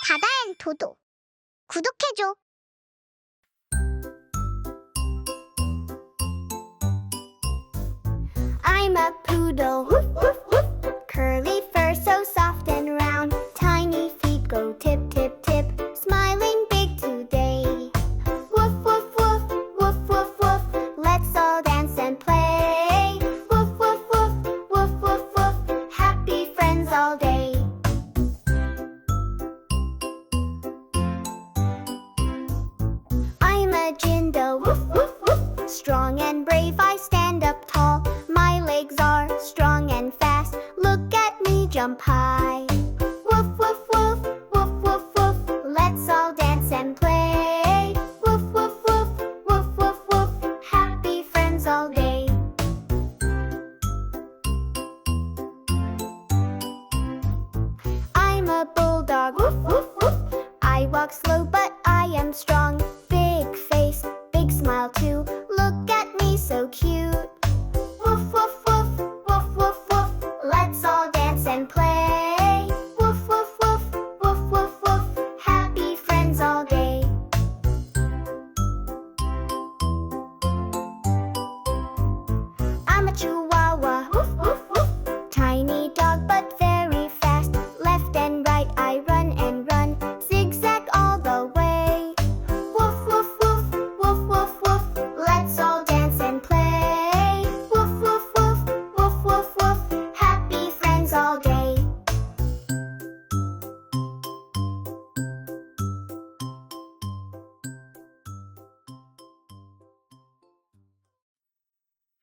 다다앤도도. 구독해줘. I'm a poodle, woof, woof, woof. Curly fur so soft and round. Tiny feet go tip, tip, tip. Smiling big today. Woof, woof, woof, woof, woof, woof. Let's all dance and play. Woof, woof, woof, woof, woof, woof. Happy friends all day. I'm a Jindo, woof, woof, woof. Strong and brave, I stand up tall. My legs are strong and fast. Look at me jump high. Woof, woof, woof, woof, woof, woof. Let's all dance and play. Woof, woof, woof, woof, woof, woof. Happy friends all day. I'm a bulldog, woof, woof, woof. I walk slow but I am strong. Big face, big smile too. Look at me so cute. Woof, woof, woof, woof, woof, woof. Let's all dance and play.